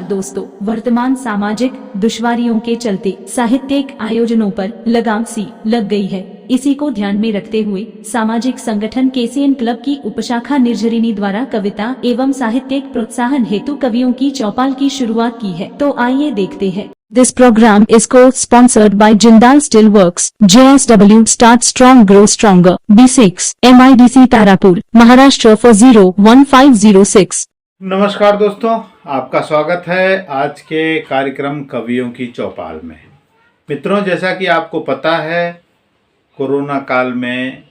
दोस्तों, वर्तमान सामाजिक दुश्वारियों के चलते साहित्यिक आयोजनों पर लगाम सी लग गई है। इसी को ध्यान में रखते हुए सामाजिक संगठन केसीएन क्लब की उपशाखा निर्झरिणी द्वारा कविता एवं साहित्यिक प्रोत्साहन हेतु कवियों की चौपाल की शुरुआत की है। तो आइए देखते हैं। This program is co-sponsored by Jindal Steelworks, JSW Start Strong Grow Stronger, B6, MIDC Tarapur, Maharashtra for 01506। नमस्कार दोस्तों, आपका स्वागत है आज के कार्यक्रम कवियों की चौपाल में। मित्रों, जैसा कि आपको पता है, कोरोना काल में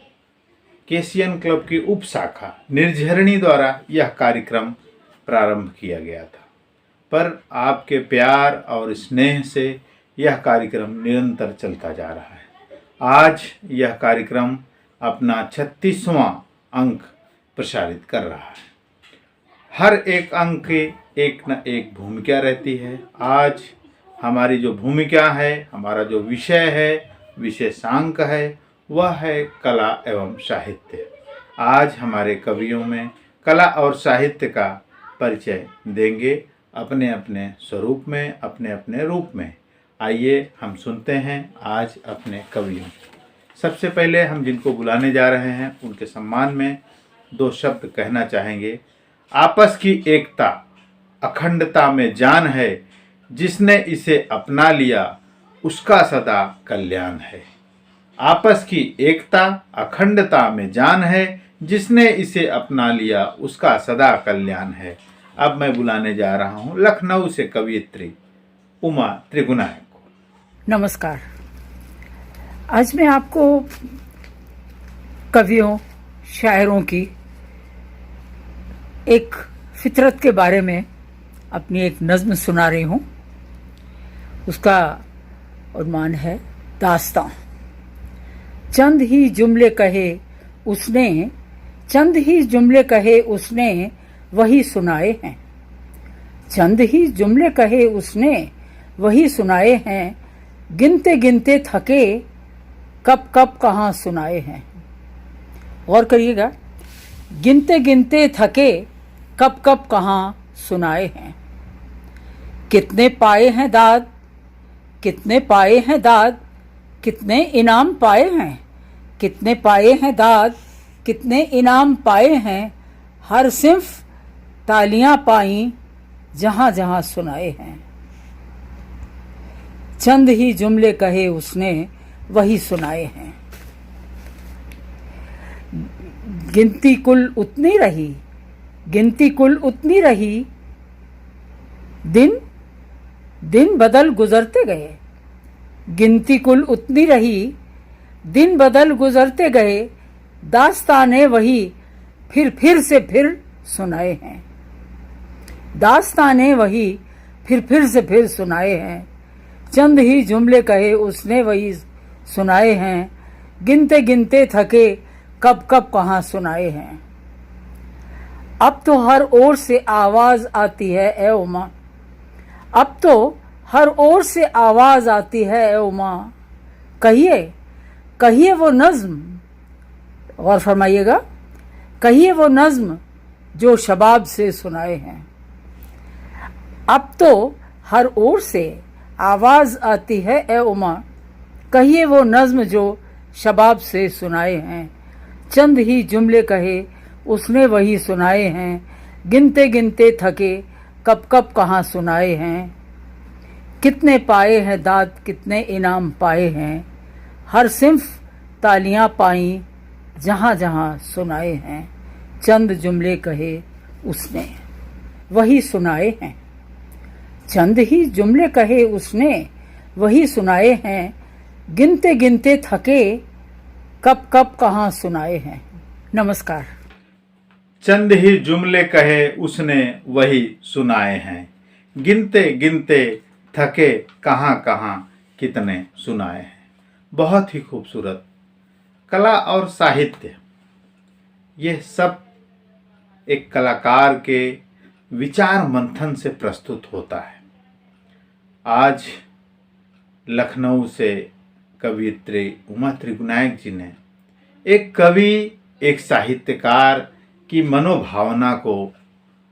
केसीएन क्लब की उप शाखा निर्झरिणी द्वारा यह कार्यक्रम प्रारंभ किया गया था, पर आपके प्यार और स्नेह से यह कार्यक्रम निरंतर चलता जा रहा है। आज यह कार्यक्रम अपना 36वां अंक प्रसारित कर रहा है। हर एक अंक की एक न एक भूमिका रहती है। आज हमारी जो भूमिका है, हमारा जो विषय है, विशेषांक है, वह है कला एवं साहित्य। आज हमारे कवियों में कला और साहित्य का परिचय देंगे, अपने अपने स्वरूप में, अपने अपने रूप में। आइए हम सुनते हैं आज अपने कवियों। सबसे पहले हम जिनको बुलाने जा रहे हैं उनके सम्मान में दो शब्द कहना चाहेंगे। आपस की एकता अखंडता में जान है, जिसने इसे अपना लिया उसका सदा कल्याण है। आपस की एकता अखंडता में जान है, जिसने इसे अपना लिया उसका सदा कल्याण है। अब मैं बुलाने जा रहा हूं लखनऊ से कवियत्री उमा त्रिगुनायक को। नमस्कार। आज मैं आपको कवियों शायरों की एक फितरत के बारे में अपनी एक नज्म सुना रही हूँ। उसका उन्माद है दास्तां। चंद ही जुमले कहे उसने, चंद ही जुमले कहे उसने वही सुनाए हैं। चंद ही जुमले कहे उसने वही सुनाए हैं। गिनते गिनते थके कब कब कहाँ सुनाए हैं। गौर करिएगा, गिनते गिनते थके कब कब कहाँ सुनाए हैं। कितने पाए हैं दाद, कितने पाए हैं दाद, कितने इनाम पाए हैं। कितने पाए हैं दाद, कितने इनाम पाए हैं। हर सिंफ तालियां पाई जहां जहां सुनाए हैं। चंद ही जुमले कहे उसने वही सुनाए हैं। गिनती कुल उतनी रही, गिनती कुल उतनी रही। दिन दिन बदल गुजरते गए। गिनती कुल उतनी रही, दिन बदल गुजरते गए। दास्ताने वही फिर से फिर सुनाए हैं। दास्ताने वही फिर से फिर सुनाए हैं। चंद ही जुमले कहे उसने वही सुनाए हैं। गिनते गिनते थके कब कब कहाँ सुनाए हैं। अब तो हर ओर से आवाज आती है ए उमा, अब तो हर ओर से आवाज आती है ए उमा। कहिए कहिए वो नज्म, और फरमाइएगा, कहिए वो नज्म जो शबाब से सुनाए हैं। अब तो हर ओर से आवाज आती है ए उमा। कहिए वो नज्म जो शबाब से सुनाए हैं। चंद ही जुमले कहे उसने वही सुनाए हैं। गिनते गिनते थके कब कब कहाँ सुनाए हैं। कितने पाए हैं दाद, कितने इनाम पाए हैं। हर सिंफ तालियां पाई जहां जहां सुनाए हैं। चंद जुमले कहे उसने वही सुनाए हैं। चंद ही जुमले कहे उसने वही सुनाए हैं। गिनते गिनते थके कब कब कहाँ सुनाए हैं। नमस्कार। चंद ही जुमले कहे उसने वही सुनाए हैं। गिनते गिनते थके कहाँ कहाँ कितने सुनाए हैं। बहुत ही खूबसूरत। कला और साहित्य, ये सब एक कलाकार के विचार मंथन से प्रस्तुत होता है। आज लखनऊ से कवियत्री उमा त्रिगुनायक जी ने एक कवि, एक साहित्यकार की मनोभावना को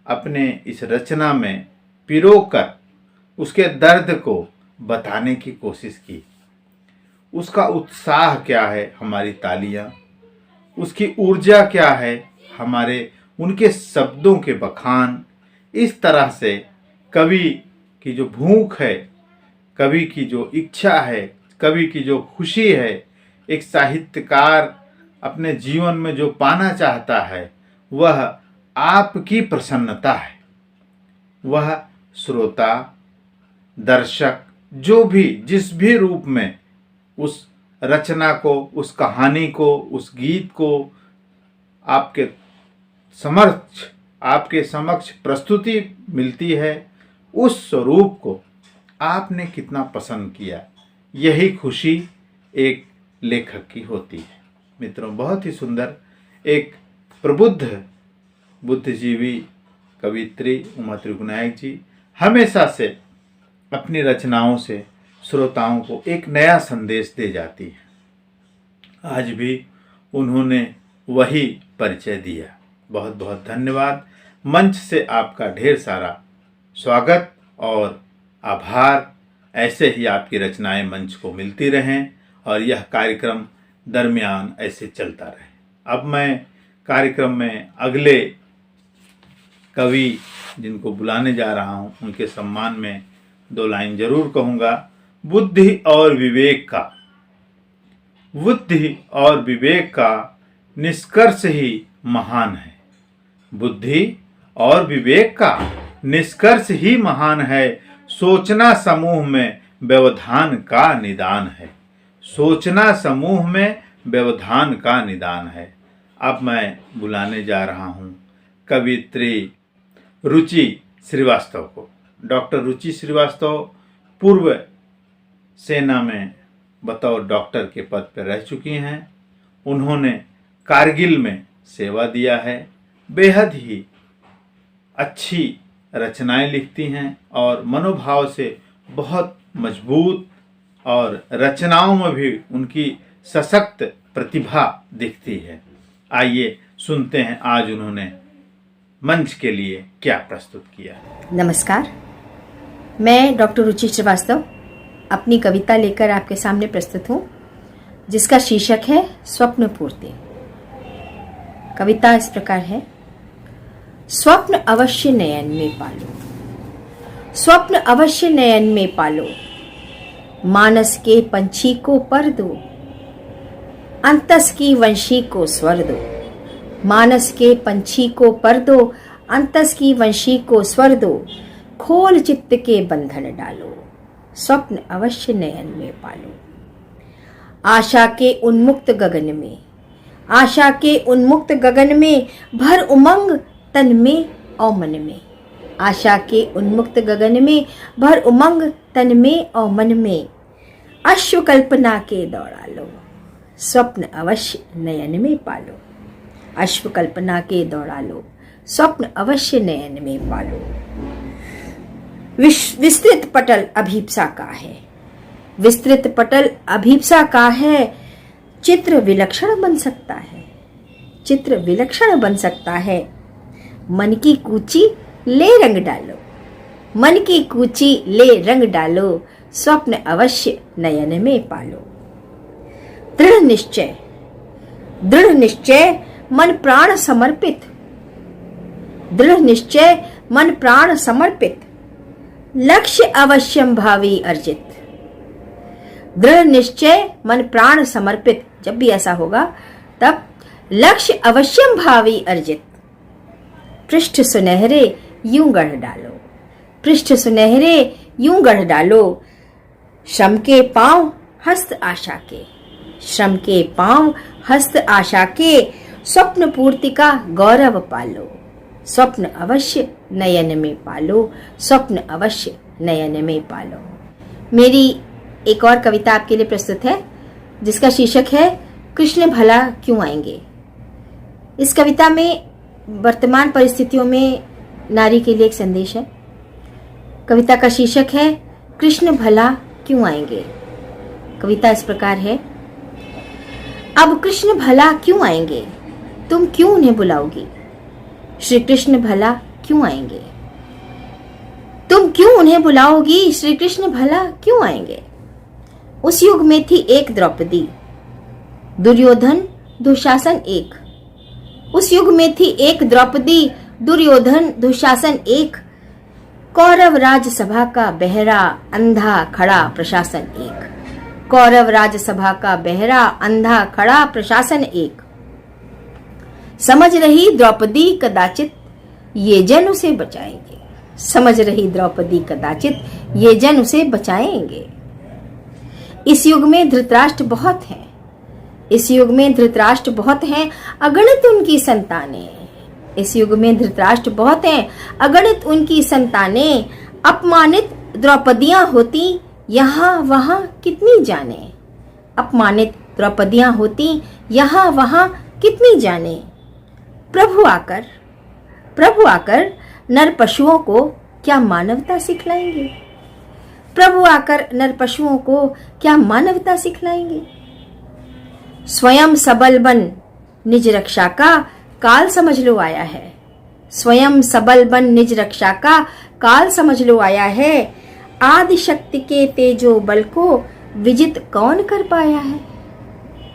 अपने इस रचना में पिरोकर उसके दर्द को बताने की कोशिश की। उसका उत्साह क्या है, हमारी तालियां। उसकी ऊर्जा क्या है, हमारे उनके शब्दों के बखान। इस तरह से कवि की जो भूख है, कवि की जो इच्छा है, कवि की जो खुशी है, एक साहित्यकार अपने जीवन में जो पाना चाहता है वह आपकी प्रसन्नता है। वह श्रोता, दर्शक जो भी जिस भी रूप में उस रचना को, उस कहानी को, उस गीत को आपके समक्ष प्रस्तुति मिलती है, उस स्वरूप को आपने कितना पसंद किया, यही खुशी एक लेखक की होती है। मित्रों, बहुत ही सुंदर एक प्रबुद्ध बुद्धिजीवी कवित्री उमा त्रिगुनायक जी हमेशा से अपनी रचनाओं से श्रोताओं को एक नया संदेश दे जाती है। आज भी उन्होंने वही परिचय दिया। बहुत बहुत धन्यवाद। मंच से आपका ढेर सारा स्वागत और आभार। ऐसे ही आपकी रचनाएं मंच को मिलती रहें और यह कार्यक्रम दरमियान ऐसे चलता रहे। अब मैं कार्यक्रम में अगले कवि जिनको बुलाने जा रहा हूं, उनके सम्मान में 2 लाइन जरूर कहूँगा। बुद्धि और विवेक का निष्कर्ष ही महान है। बुद्धि और विवेक का निष्कर्ष ही महान है। सोचना समूह में व्यवधान का निदान है। सोचना समूह में व्यवधान का निदान है। अब मैं बुलाने जा रहा हूँ कवित्री रुचि श्रीवास्तव को। डॉक्टर रुचि श्रीवास्तव पूर्व सेना में बतौर डॉक्टर के पद पर रह चुकी हैं। उन्होंने कारगिल में सेवा दिया है। बेहद ही अच्छी रचनाएं लिखती हैं और मनोभाव से बहुत मजबूत, और रचनाओं में भी उनकी सशक्त प्रतिभा दिखती है। आइए सुनते हैं आज उन्होंने मंच के लिए क्या प्रस्तुत किया है। नमस्कार, मैं डॉक्टर रुचि श्रीवास्तव अपनी कविता लेकर आपके सामने प्रस्तुत हूँ, जिसका शीर्षक है स्वप्न पूर्ति। कविता इस प्रकार है। स्वप्न अवश्य नयन में पालो, स्वप्न अवश्य नयन में पालो, मानस के पंछी को पर दो, अंतस की वंशी को स्वर दो। मानस के पंछी को पर दो, अंतस की वंशी को स्वर दो, खोल चित्त के बंधन डालो, स्वप्न अवश्य नयन में पालो। आशा के उन्मुक्त गगन में, आशा के उन्मुक्त गगन में भर उमंग तन में और मन में। आशा के उन्मुक्त गगन में भर उमंग तन में और मन में। अश्व कल्पना के दौड़ा लो, स्वप्न अवश्य नयन में पालो। अश्व कल्पना के दौड़ा लो, स्वप्न अवश्य नयन में पालो। विस्तृत पटल अभीप्सा का है, विस्तृत पटल अभीप्सा का है। चित्र विलक्षण बन सकता है, चित्र विलक्षण बन सकता है। मन की कूची ले रंग डालो, मन की कूची ले रंग डालो, स्वप्न अवश्य नयन में पालो। दृढ़ निश्चय, दृढ़ निश्चय मन प्राण समर्पित, दृढ़ निश्चय मन प्राण समर्पित, लक्ष्य अवश्यम भावी अर्जित। दृढ़ निश्चय मन प्राण समर्पित, जब भी ऐसा होगा तब लक्ष्य अवश्यम भावी अर्जित। पृष्ठ सुनहरे यूं गढ़ डालो, पृष्ठ सुनहरे यूं गढ़ डालो। श्रम के पांव हस्त आशा के, श्रम के पांव हस्त आशा के, स्वप्न पूर्ति का गौरव पालो, स्वप्न अवश्य नयन में पालो, स्वप्न अवश्य नयन में पालो। मेरी एक और कविता आपके लिए प्रस्तुत है, जिसका शीर्षक है कृष्ण भला क्यों आएंगे। इस कविता में वर्तमान परिस्थितियों में नारी के लिए एक संदेश है। कविता का शीर्षक है कृष्ण भला क्यों आएंगे। कविता इस प्रकार है। अब कृष्ण भला क्यों आएंगे, तुम क्यों उन्हें बुलाओगी। श्री कृष्ण भला क्यों आएंगे, तुम क्यों उन्हें बुलाओगी, श्री कृष्ण भला क्यों आएंगे। उस युग में थी एक द्रौपदी, दुर्योधन दुशासन एक। उस युग में थी एक द्रौपदी, दुर्योधन दुशासन एक। कौरव राजसभा का बहरा, अंधा खड़ा प्रशासन एक। कौरव राजसभा का बहरा, अंधा खड़ा प्रशासन एक। समझ रही द्रौपदी कदाचित ये जन उसे बचाएंगे। समझ रही द्रौपदी कदाचित ये जन उसे बचाएंगे। इस युग में धृतराष्ट्र बहुत हैं। इस युग में धृतराष्ट्र बहुत हैं, अगणित उनकी संतानें। इस युग में धृतराष्ट्र बहुत हैं, अगणित उनकी संतानें। अपमानित द्रौपदियां होती यहाँ वहां कितनी जाने। अपमानित द्रौपदियां होती यहाँ वहां कितनी जाने। प्रभु आकर नर पशुओं को क्या मानवता सिखलाएंगे। प्रभु आकर नर पशुओं को क्या मानवता सिखलाएंगे। स्वयं सबल बन निज रक्षा का काल समझ लो आया है। स्वयं सबल बन निज रक्षा का काल समझ लो आया है। आदि शक्ति के तेजो बल को विजित कौन कर पाया है।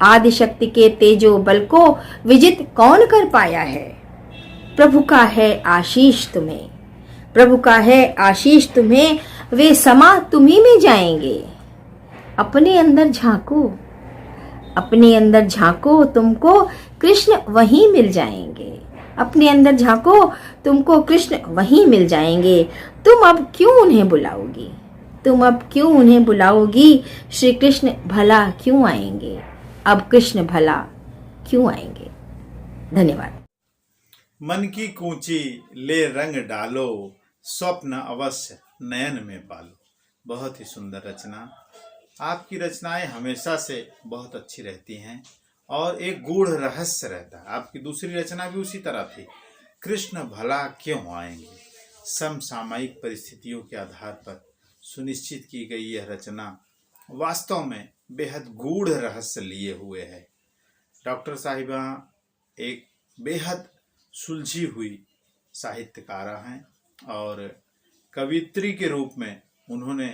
आदि शक्ति के तेजो बल को विजित कौन कर पाया है। प्रभु का है आशीष तुम्हें, प्रभु का है आशीष तुम्हें, वे समा तुम्ही में जाएंगे। अपने अंदर झांको, अपने अंदर झांको, तुमको कृष्ण वहीं मिल जाएंगे। अपने अंदर झांको, तुमको कृष्ण वहीं मिल जाएंगे। तुम अब क्यों उन्हें बुलाओगी, तुम अब क्यों उन्हें बुलाओगी, श्री कृष्ण भला क्यों आएंगे। अब कृष्ण भला क्यों आएंगे। धन्यवाद। मन की कूंची ले रंग डालो, स्वप्न अवश्य नयन में पालो। बहुत ही सुंदर रचना। आपकी रचनाएं हमेशा से बहुत अच्छी रहती हैं और एक गूढ़ रहस्य रहता है। आपकी दूसरी रचना भी उसी तरह थी, कृष्ण भला क्यों आएंगे। समसामयिक परिस्थितियों के आधार पर सुनिश्चित की गई यह रचना वास्तव में बेहद गूढ़ रहस्य लिए हुए है। डॉक्टर साहिबा एक बेहद सुलझी हुई साहित्यकारा हैं और कवित्री के रूप में उन्होंने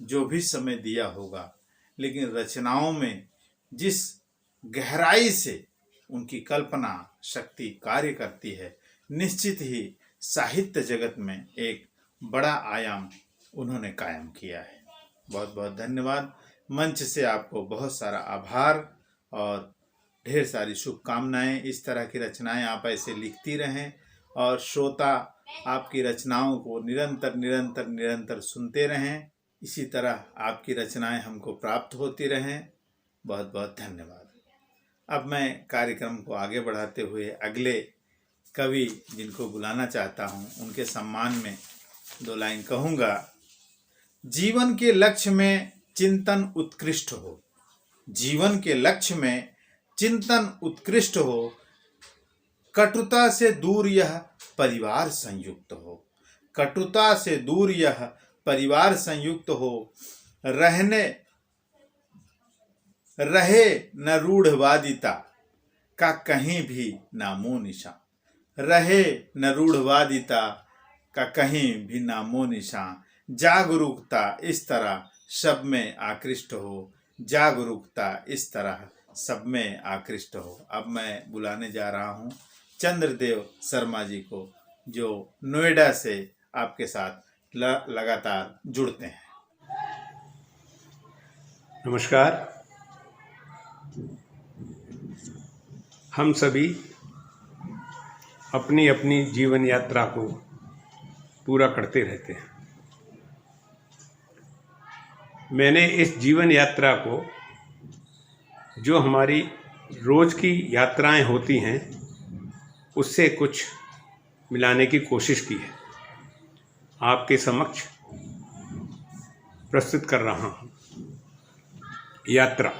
जो भी समय दिया होगा, लेकिन रचनाओं में जिस गहराई से उनकी कल्पना शक्ति कार्य करती है, निश्चित ही साहित्य जगत में एक बड़ा आयाम उन्होंने कायम किया है। बहुत बहुत धन्यवाद। मंच से आपको बहुत सारा आभार और ढेर सारी शुभकामनाएं। इस तरह की रचनाएं आप ऐसे लिखती रहें और श्रोता आपकी रचनाओं को निरंतर सुनते रहें। इसी तरह आपकी रचनाएं हमको प्राप्त होती रहें। बहुत बहुत धन्यवाद। अब मैं कार्यक्रम को आगे बढ़ाते हुए अगले कवि जिनको बुलाना चाहता हूं, उनके सम्मान में 2 लाइन कहूँगा। जीवन के लक्ष्य में चिंतन उत्कृष्ट हो, जीवन के लक्ष्य में चिंतन उत्कृष्ट हो। कटुता से दूर यह परिवार संयुक्त हो, कटुता से दूर यह परिवार संयुक्त हो। रहे न रूढ़वादिता का कहीं भी नामो निशान, रहे न रूढ़वादिता का कहीं भी नामो निशान। जागरूकता इस तरह सब में आकृष्ट हो, जागरूकता इस तरह सब में आकृष्ट हो। अब मैं बुलाने जा रहा हूँ चंद्रदेव शर्मा जी को, जो नोएडा से आपके साथ लगातार जुड़ते हैं। नमस्कार। हम सभी अपनी अपनी जीवन यात्रा को पूरा करते रहते हैं। मैंने इस जीवन यात्रा को, जो हमारी रोज़ की यात्राएं होती हैं, उससे कुछ मिलाने की कोशिश की है। आपके समक्ष प्रस्तुत कर रहा हूँ। यात्रा।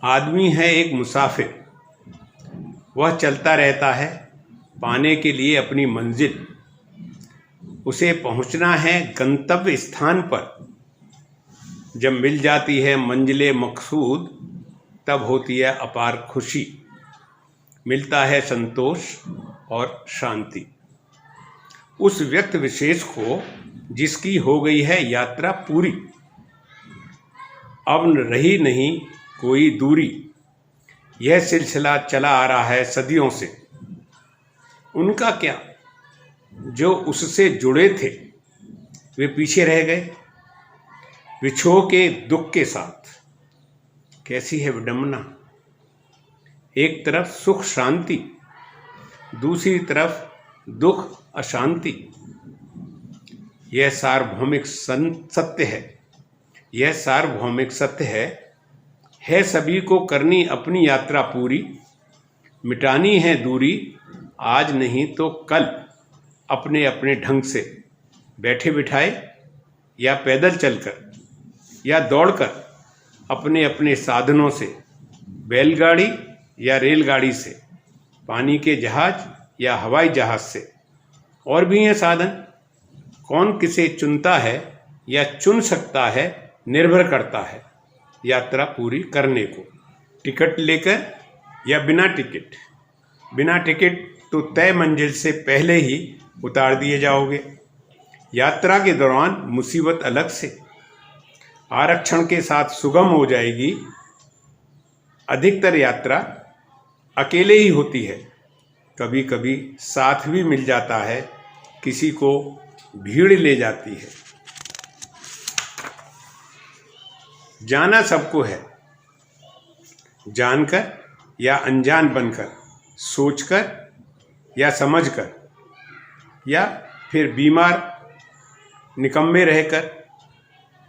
आदमी है एक मुसाफिर, वह चलता रहता है पाने के लिए अपनी मंजिल। उसे पहुँचना है गंतव्य स्थान पर। जब मिल जाती है मंजिले मकसूद, तब होती है अपार खुशी, मिलता है संतोष और शांति। उस व्यक्ति विशेष को जिसकी हो गई है यात्रा पूरी, अब रही नहीं कोई दूरी। यह सिलसिला चला आ रहा है सदियों से। उनका क्या, जो उससे जुड़े थे वे पीछे रह गए विछोह के दुख के साथ। कैसी है विडंबना, एक तरफ सुख शांति, दूसरी तरफ दुख अशांति। यह सार्वभौमिक सत्य है, यह सार्वभौमिक सत्य है सभी को करनी अपनी यात्रा पूरी। मिटानी है दूरी आज नहीं तो कल, अपने अपने ढंग से, बैठे बिठाए या पैदल चलकर या दौड़कर, अपने अपने साधनों से, बैलगाड़ी या रेलगाड़ी से, पानी के जहाज या हवाई जहाज से। और भी हैं साधन, कौन किसे चुनता है या चुन सकता है निर्भर करता है यात्रा पूरी करने को। टिकट लेकर या बिना टिकट। बिना टिकट तो तय मंजिल से पहले ही उतार दिए जाओगे। यात्रा के दौरान मुसीबत अलग से, आरक्षण के साथ सुगम हो जाएगी। अधिकतर यात्रा अकेले ही होती है, कभी कभी साथ भी मिल जाता है, किसी को भीड़ ले जाती है। जाना सबको है, जानकर या अनजान बनकर, सोचकर या समझकर, या फिर बीमार निकम्मे रहकर,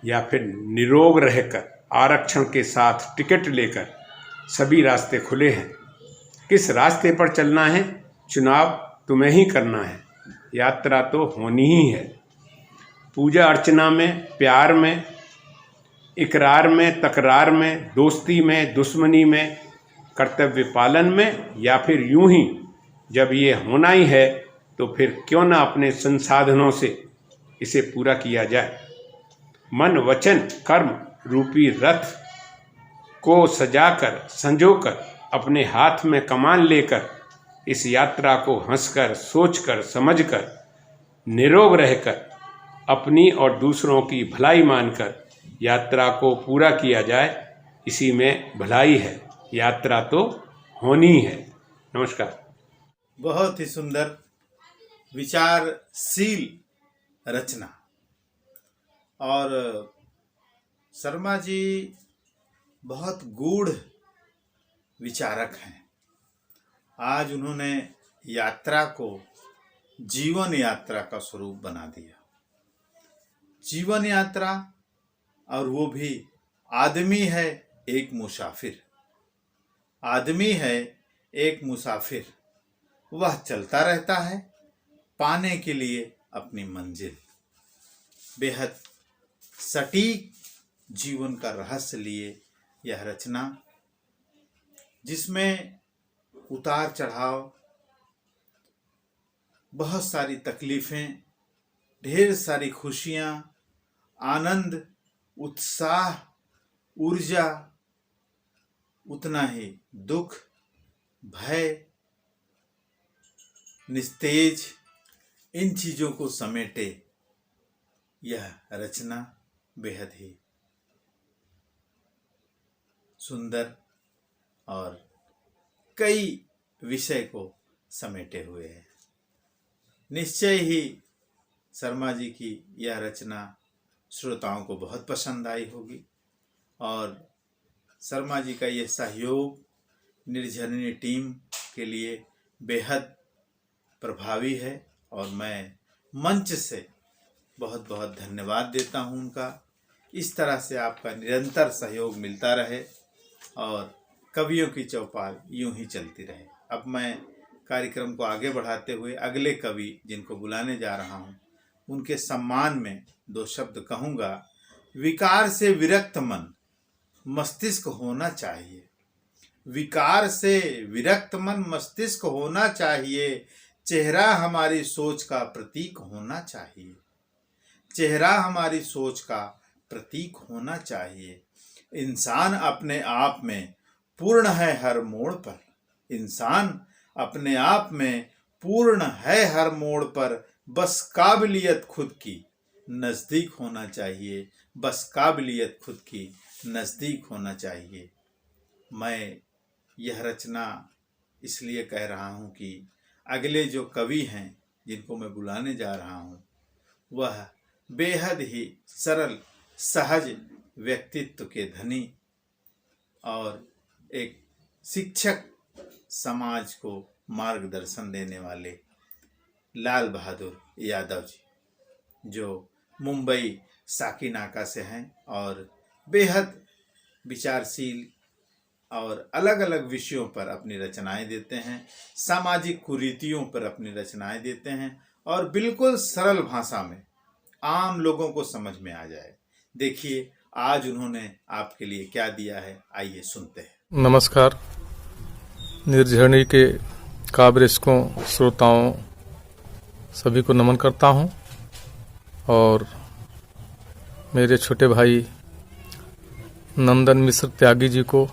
या फिर निरोग रहकर। आरक्षण के साथ टिकट लेकर सभी रास्ते खुले हैं। किस रास्ते पर चलना है चुनाव तुम्हें ही करना है। यात्रा तो होनी ही है। पूजा अर्चना में, प्यार में, इकरार में, तकरार में, दोस्ती में, दुश्मनी में, कर्तव्य पालन में, या फिर यूं ही जब ये होना ही है तो फिर क्यों ना अपने संसाधनों से इसे पूरा किया जाए। मन वचन कर्म रूपी रथ को सजाकर संजोकर, अपने हाथ में कमान लेकर, इस यात्रा को हंसकर, सोचकर, समझकर, निरोग रहकर, अपनी और दूसरों की भलाई मानकर यात्रा को पूरा किया जाए। इसी में भलाई है। यात्रा तो होनी है। नमस्कार। बहुत ही सुंदर विचारशील रचना। और शर्मा जी बहुत गूढ़ विचारक हैं। आज उन्होंने यात्रा को जीवन यात्रा का स्वरूप बना दिया। जीवन यात्रा, और वो भी आदमी है एक मुसाफिर। आदमी है एक मुसाफिर, वह चलता रहता है पाने के लिए अपनी मंजिल। बेहद सटीक जीवन का रहस्य लिए यह रचना, जिसमें उतार चढ़ाव, बहुत सारी तकलीफें, ढेर सारी खुशियां, आनंद, उत्साह, ऊर्जा, उतना ही दुख, भय, निस्तेज, इन चीजों को समेटे यह रचना बेहद ही सुंदर और कई विषय को समेटे हुए है। निश्चय ही शर्मा जी की यह रचना श्रोताओं को बहुत पसंद आई होगी। और शर्मा जी का यह सहयोग निर्झरणी टीम के लिए बेहद प्रभावी है, और मैं मंच से बहुत बहुत धन्यवाद देता हूं उनका। इस तरह से आपका निरंतर सहयोग मिलता रहे और कवियों की चौपाल यूं ही चलती रहे। अब मैं कार्यक्रम को आगे बढ़ाते हुए अगले कवि जिनको बुलाने जा रहा हूं, उनके सम्मान में दो शब्द कहूँगा। विकार से विरक्त मन मस्तिष्क होना चाहिए। विकार से विरक्त मन मस्तिष्क होना चाहिए। चेहरा हमारी सोच का प्रतीक होना चाहिए। चेहरा हमारी सोच का प्रतीक होना चाहिए। इंसान अपने आप में पूर्ण है हर मोड़ पर। इंसान अपने आप में पूर्ण है हर मोड़ पर। बस काबिलियत खुद की नज़दीक होना चाहिए, बस काबिलियत खुद की नज़दीक होना चाहिए। मैं यह रचना इसलिए कह रहा हूँ कि अगले जो कवि हैं जिनको मैं बुलाने जा रहा हूँ वह बेहद ही सरल सहज व्यक्तित्व के धनी और एक शिक्षक समाज को मार्गदर्शन देने वाले लाल बहादुर यादव जी, जो मुंबई साकीनाका से हैं और बेहद विचारशील और अलग अलग विषयों पर अपनी रचनाएं देते हैं, सामाजिक कुरीतियों पर अपनी रचनाएं देते हैं और बिल्कुल सरल भाषा में आम लोगों को समझ में आ जाए। देखिए आज उन्होंने आपके लिए क्या दिया है, आइए सुनते हैं। नमस्कार। निर्झरणी के काव्यरसिकों, श्रोताओं सभी को नमन करता हूं और मेरे छोटे भाई नंदन मिश्र त्यागी जी को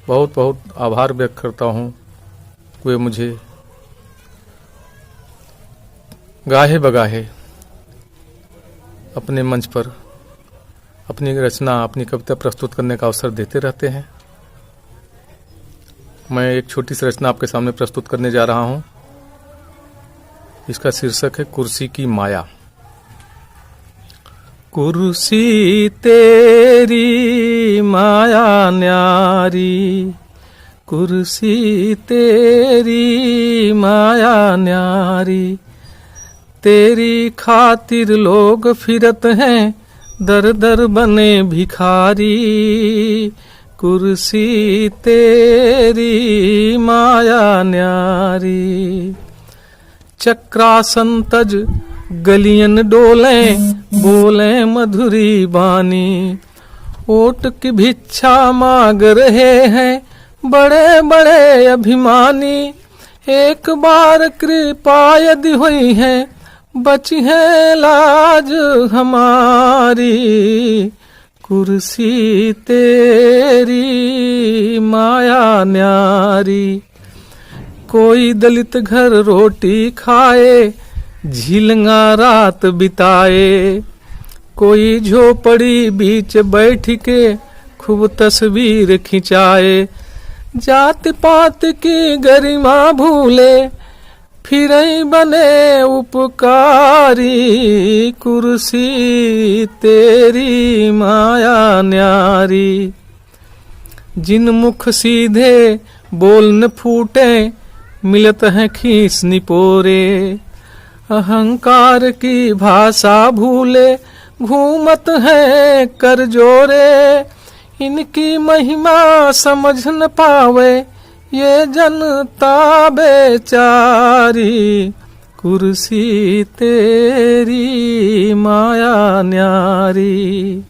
बहुत बहुत आभार व्यक्त करता हूं। वे मुझे गाहे बगाहे अपने मंच पर अपनी रचना, अपनी कविता प्रस्तुत करने का अवसर देते रहते हैं। मैं एक छोटी सी रचना आपके सामने प्रस्तुत करने जा रहा हूं। इसका शीर्षक है कुर्सी की माया। कुर्सी तेरी माया न्यारी, कुर्सी तेरी माया न्यारी, तेरी खातिर लोग फिरत हैं दर दर बने भिखारी। कुर्सी तेरी माया न्यारी, चक्रासन तज गलियन डोलें, बोलें मधुरी बानी, ओट की भिक्षा मांग रहे हैं बड़े बड़े अभिमानी। एक बार कृपा यदि हुई है बची है लाज हमारी। कुर्सी तेरी माया न्यारी, कोई दलित घर रोटी खाए झिलंगा रात बिताए, कोई झोपड़ी बीच बैठ के खूब तस्वीर खिंचाए। जात पात की गरिमा भूले फिर बने उपकारी। कुर्सी तेरी माया न्यारी, जिन मुख सीधे बोल न फूटे मिलत हैं खीस निपोरे। अहंकार की भाषा भूले घूमत है कर जोरे। इनकी महिमा समझ न पावे ये जनता बेचारी। कुर्सी तेरी माया न्यारी,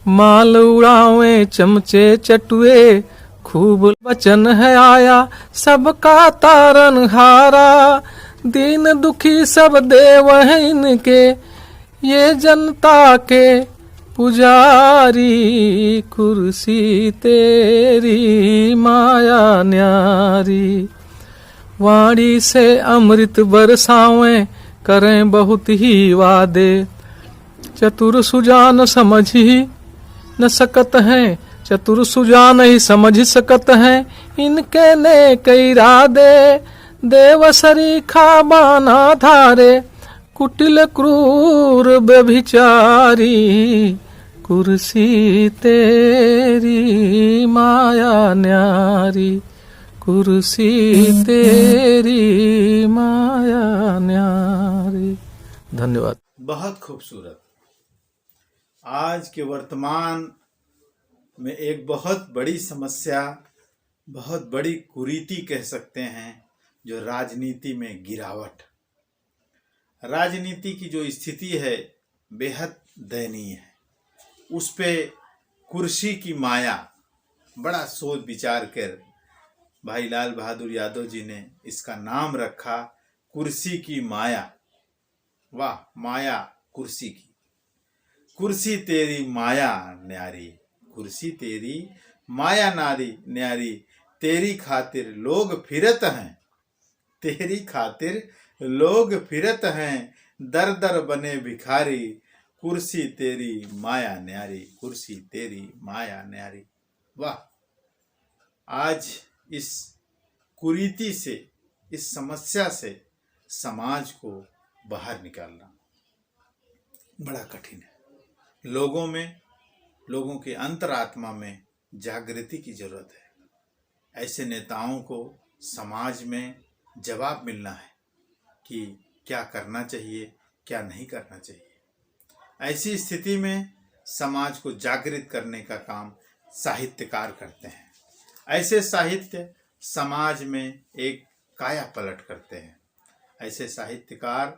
माल उड़ावे चमचे चटुए, खूब वचन है आया सबका तारन हारा। दीन दुखी सब देव हैं इनके ये जनता के पुजारी। कुर्सी तेरी माया न्यारी, वाणी से अमृत बरसावें करें बहुत ही वादे। चतुर सुजान समझ ही न सकत हैं, चतुर सुजान ही समझ सकत हैं इनके ने कई इरादे। देव सरीखा बाना धारे कुटिल क्रूर व्यभिचारी। कुर्सी तेरी माया न्यारी, कुर्सी तेरी माया न्यारी। धन्यवाद। बहुत खूबसूरत। आज के वर्तमान में एक बहुत बड़ी समस्या, बहुत बड़ी कुरीति कह सकते हैं, जो राजनीति में गिरावट, राजनीति की जो स्थिति है बेहद दयनीय है। उस पे कुर्सी की माया, बड़ा सोच विचार कर भाई लाल बहादुर यादव जी ने इसका नाम रखा कुर्सी की माया। वाह, माया कुर्सी की। कुर्सी तेरी माया न्यारी, कुर्सी तेरी माया नारी न्यारी, तेरी खातिर लोग फिरत हैं, तेरी खातिर लोग फिरत हैं दर दर बने भिखारी, कुर्सी तेरी माया न्यारी, कुर्सी तेरी माया न्यारी। वाह, आज इस कुरीति से, इस समस्या से समाज को बाहर निकालना बड़ा कठिन है। लोगों के अंतरात्मा में जागृति की जरूरत है। ऐसे नेताओं को समाज में जवाब मिलना है कि क्या करना चाहिए, क्या नहीं करना चाहिए। ऐसी स्थिति में समाज को जागृत करने का काम साहित्यकार करते हैं। ऐसे साहित्य समाज में एक काया पलट करते हैं। ऐसे साहित्यकार,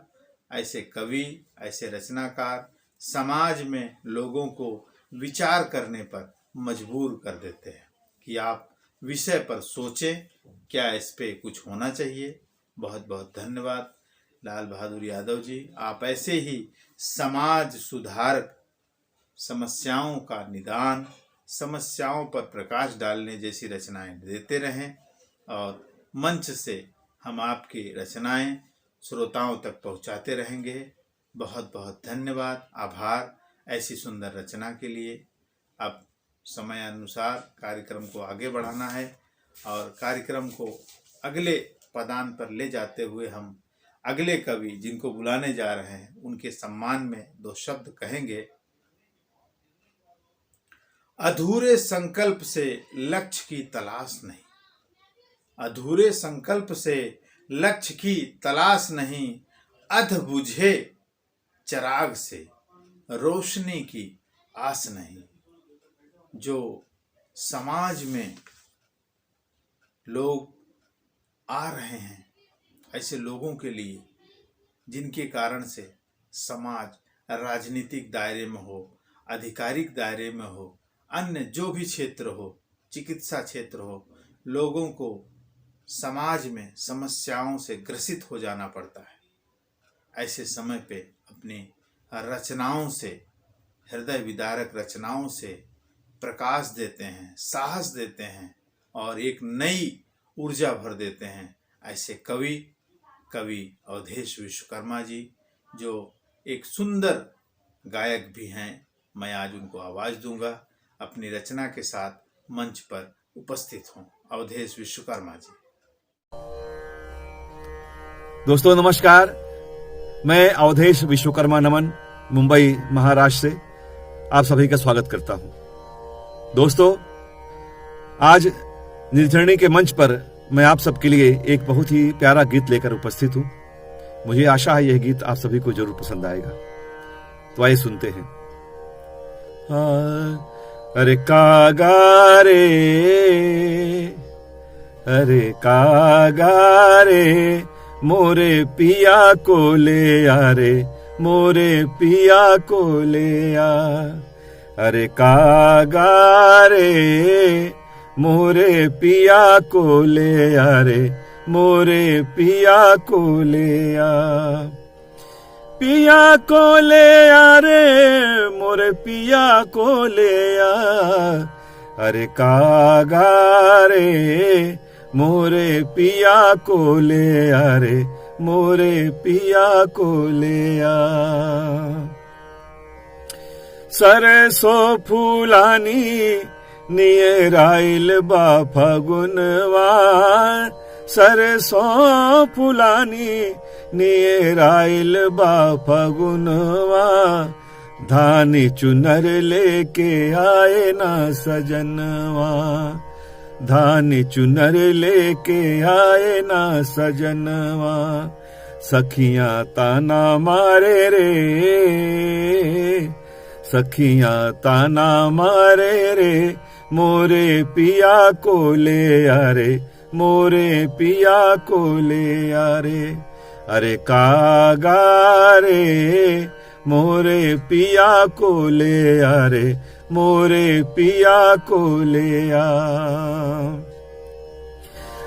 ऐसे कवि, ऐसे रचनाकार समाज में लोगों को विचार करने पर मजबूर कर देते हैं कि आप विषय पर सोचें, क्या इस पे कुछ होना चाहिए। बहुत बहुत धन्यवाद लाल बहादुर यादव जी। आप ऐसे ही समाज सुधारक, समस्याओं का निदान, समस्याओं पर प्रकाश डालने जैसी रचनाएं देते रहें और मंच से हम आपकी रचनाएं श्रोताओं तक पहुंचाते रहेंगे। बहुत बहुत धन्यवाद, आभार ऐसी सुंदर रचना के लिए। अब समय अनुसार कार्यक्रम को आगे बढ़ाना है और कार्यक्रम को अगले पदान पर ले जाते हुए हम अगले कवि जिनको बुलाने जा रहे हैं उनके सम्मान में 2 शब्द कहेंगे। अधूरे संकल्प से लक्ष्य की तलाश नहीं, अधूरे संकल्प से लक्ष्य की तलाश नहीं, अध बुझे चिराग से रोशनी की आस नहीं। जो समाज में लोग आ रहे हैं, ऐसे लोगों के लिए जिनके कारण से समाज राजनीतिक दायरे में हो, आधिकारिक दायरे में हो, अन्य जो भी क्षेत्र हो, चिकित्सा क्षेत्र हो, लोगों को समाज में समस्याओं से ग्रसित हो जाना पड़ता है। ऐसे समय पे अपनी रचनाओं से, हृदय विदारक रचनाओं से प्रकाश देते हैं, साहस देते हैं और एक नई ऊर्जा भर देते हैं। ऐसे कवि अवधेश विश्वकर्मा जी, जो एक सुंदर गायक भी हैं। मैं आज उनको आवाज दूंगा, अपनी रचना के साथ मंच पर उपस्थित हों। अवधेश विश्वकर्मा जी। दोस्तों नमस्कार, मैं अवधेश विश्वकर्मा नमन मुंबई महाराष्ट्र से आप सभी का स्वागत करता हूं। दोस्तों, आज निर्जरणी के मंच पर मैं आप सबके लिए एक बहुत ही प्यारा गीत लेकर उपस्थित हूं। मुझे आशा है यह गीत आप सभी को जरूर पसंद आएगा। तो आइए सुनते हैं। अरे कागा रे, अरे कागा रे, मोरे पिया को ले आ रे, मोरे पिया को ले आ। अरे कागा रे, मोरे पिया को ले आ रे, मोरे पिया को ले आ। पिया को ले आ रे, मोरे पिया को ले आ। अरे कागा रे, मोरे पिया को ले आ रे, मोरे पिया को ले आ। सरसो फूलानी नियराइल बा फगुनवा, सरसो फुलानी नियराइल बा फगुनवा। धानी चुनर लेके आए ना सजनवा, धानी चुनर लेके आए ना सजनवा। सखियां ताना मारे रे, सखियां ताना मारे रे, मोरे पिया को ले आ रे, मोरे पिया को ले आ रे। अरे कागा रे, मोरे पिया को ले आ रे, मोरे पिया को ले आ।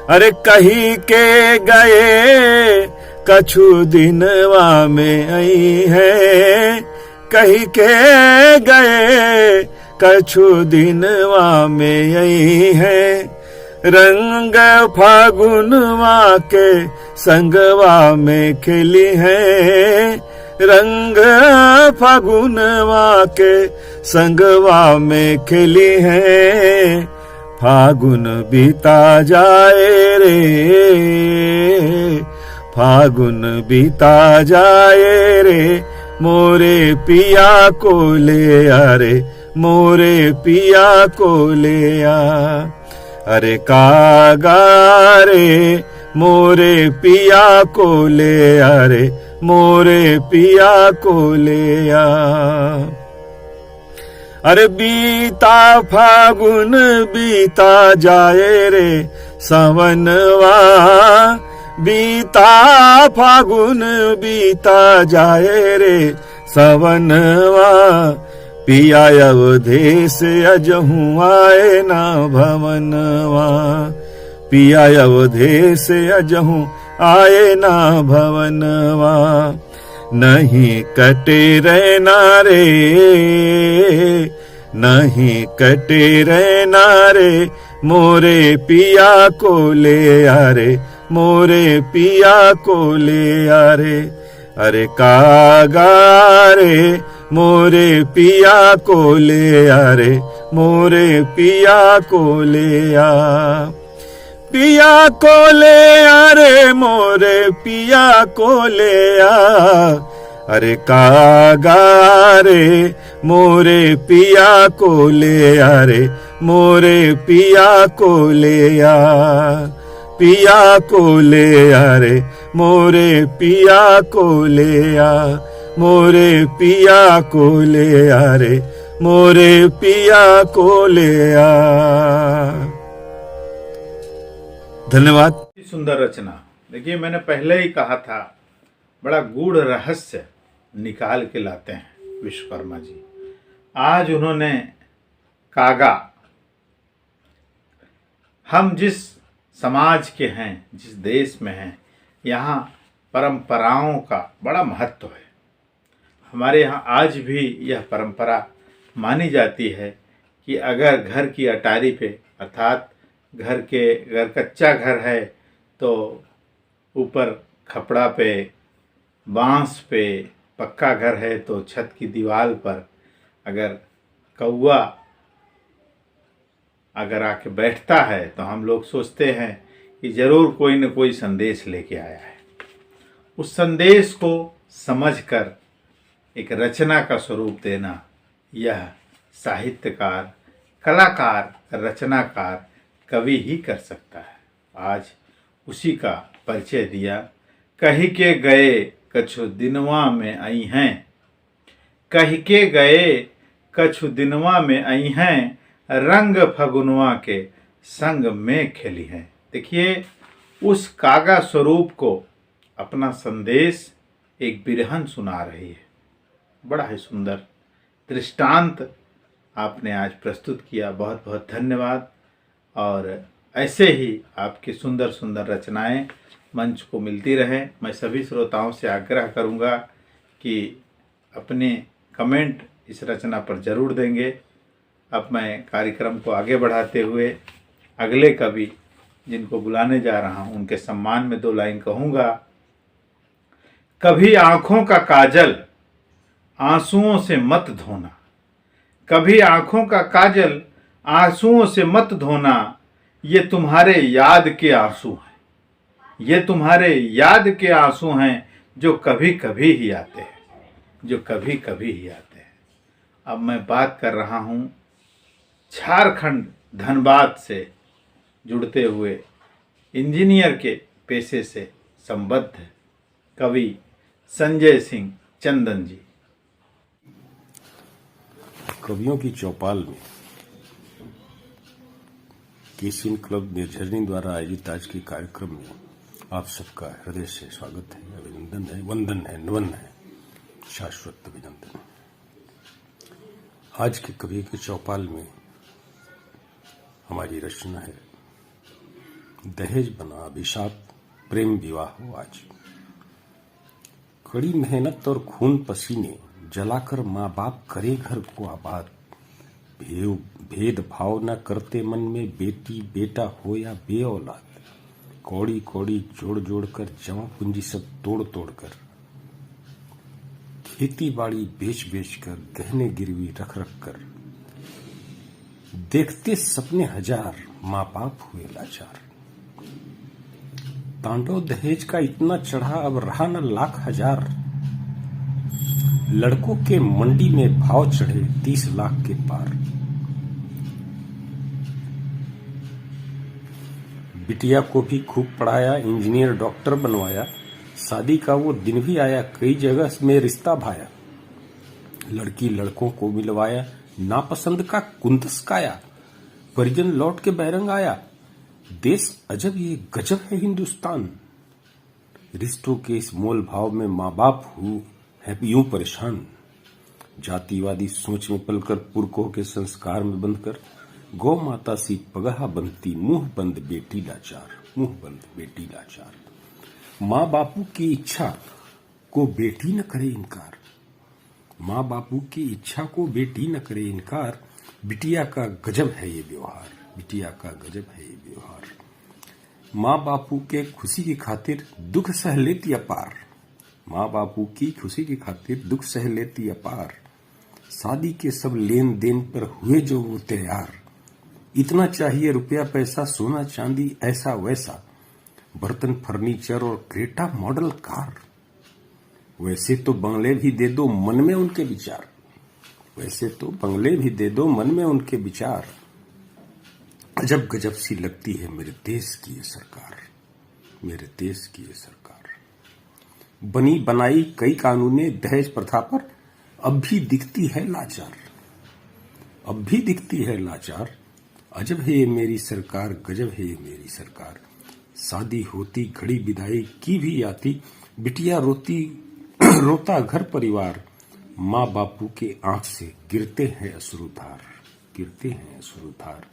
अरे कहीं के गए कछु दिनवा में आई है, कहीं के गए कछु दिनवा में आई है। रंग फागुनवा के संगवा में खिली है रंग फागुनवा के संगवा में खिली है फागुन बीता जाए रे फागुन बीता जाए रे मोरे पिया को ले आ रे मोरे पिया को ले आ अरे कागा रे मोरे पिया को ले आ रे मोरे पिया को ले आ अरे बीता फागुन बीता जाए रे सावनवा बीता फागुन बीता जाए रे सावनवा पिया अवधेश अजहू आए ना भवनवा पिया अवधेश अजहू आए ना भवनवा नहीं कटे रहना रे नहीं कटे रहना रे मोरे पिया को ले आ रे मोरे पिया को ले आ रे अरे कागा रे मोरे पिया को ले आ रे मोरे पिया को ले आ पिया को ले आ रे मोरे पिया को ले आ अरे कागा रे मोरे पिया को ले आ रे मोरे पिया को ले आ पिया को ले आ रे मोरे पिया को ले आ मोरे पिया को ले आ रे मोरे पिया को ले आ धन्यवाद। सुंदर रचना। देखिए, मैंने पहले ही कहा था, बड़ा गूढ़ रहस्य निकाल के लाते हैं विश्वकर्मा जी। आज उन्होंने कागा, हम जिस समाज के हैं, जिस देश में हैं, यहाँ परंपराओं का बड़ा महत्व है। हमारे यहाँ आज भी यह परंपरा मानी जाती है कि अगर घर की अटारी पे, अर्थात घर कच्चा घर है तो ऊपर खपड़ा पे, बांस पे, पक्का घर है तो छत की दीवार पर अगर कौवा अगर आके बैठता है तो हम लोग सोचते हैं कि ज़रूर कोई न कोई संदेश लेके आया है। उस संदेश को समझकर एक रचना का स्वरूप देना, यह साहित्यकार, कलाकार, रचनाकार, कवि ही कर सकता है। आज उसी का परिचय दिया। कही के गए कछु दिनवा में आई हैं, कही के गए कछु दिनवा में आई हैं, रंग फगुनवा के संग में खेली हैं। देखिए, उस कागा स्वरूप को अपना संदेश एक बिरहन सुना रही है। बड़ा ही सुंदर दृष्टांत आपने आज प्रस्तुत किया। बहुत बहुत धन्यवाद। और ऐसे ही आपकी सुंदर सुंदर रचनाएं मंच को मिलती रहें। मैं सभी श्रोताओं से आग्रह करूंगा कि अपने कमेंट इस रचना पर ज़रूर देंगे। अब मैं कार्यक्रम को आगे बढ़ाते हुए अगले कवि जिनको बुलाने जा रहा हूं, उनके सम्मान में 2 लाइन कहूँगा। कभी आँखों का काजल आंसुओं से मत धोना, कभी आँखों का काजल आंसुओं से मत धोना, ये तुम्हारे याद के आंसू हैं, ये तुम्हारे याद के आंसू हैं जो कभी कभी ही आते हैं, जो कभी कभी ही आते हैं। अब मैं बात कर रहा हूँ झारखंड धनबाद से जुड़ते हुए इंजीनियर के पेशे से संबद्ध कवि संजय सिंह चंदन जी। कवियों की चौपाल में केसीएन क्लब निर्झरनी द्वारा आयोजित आज के कार्यक्रम में आप सबका हृदय से स्वागत है, अभिनंदन है, वंदन है, नमन है, शाश्वत अभिनंदन। आज के कवि की चौपाल में हमारी रचना है दहेज बना अभिशाप प्रेम विवाह हो आज। कड़ी मेहनत और खून पसीने जलाकर माँ बाप करे घर को आबाद, भेदभाव न करते मन में बेटी बेटा हो या बे औलाद, कौड़ी कौड़ी जोड़ जोड़ कर, जमा पूंजी सब तोड़ तोड़ कर, खेती बाड़ी बेच बेच कर, गहने गिरवी रख रख कर, देखते सपने हजार, माँ बाप हुए लाचार। तांडव दहेज का इतना चढ़ा, अब रहा न लाख हजार। लड़कों के मंडी में भाव चढ़े 30 लाख के पार। बिटिया को भी खूब पढ़ाया, इंजीनियर डॉक्टर बनवाया। शादी का वो दिन भी आया, कई जगह में रिश्ता भाया। लड़की लड़कों को मिलवाया, नापसंद का कुंदस काया। परिजन लौट के बैरंग आया, देश अजब ये गजब है हिंदुस्तान। रिश्तों के इस मोल भाव में माँ बाप है यूं परेशान। जातिवादी सोच में पलकर, पुरखों के संस्कार में बंधकर, गौ माता सी पगहा बनती, मुंह बंद बेटी लाचार, मुंह बंद बेटी लाचार। माँ बापू की इच्छा को बेटी न करे इनकार, माँ बापू की इच्छा को बेटी न करे इनकार। बिटिया का गजब है ये व्यवहार, बिटिया का गजब है ये व्यवहार। माँ बापू के खुशी की खातिर दुख सह लेती अपार, माँ बापू की खुशी की खातिर दुख सह लेती अपार। शादी के सब लेन देन पर हुए जो वो तैयार। इतना चाहिए रुपया पैसा, सोना चांदी ऐसा वैसा, बर्तन फर्नीचर और क्रेटा मॉडल कार। वैसे तो बंगले भी दे दो, मन में उनके विचार, वैसे तो बंगले भी दे दो, मन में उनके विचार। अजब गजब सी लगती है मेरे देश की ये सरकार, मेरे देश की ये सरकार। बनी बनाई कई कानूने दहेज प्रथा पर, अब भी दिखती है लाचार, अब भी दिखती है लाचार। अजब है ये मेरी सरकार, गजब है ये मेरी सरकार। शादी होती, घड़ी विदाई की भी आती, बिटिया रोती रोता घर परिवार। माँ बापू के आंख से गिरते हैं अश्रुधार, गिरते हैं अश्रुधार।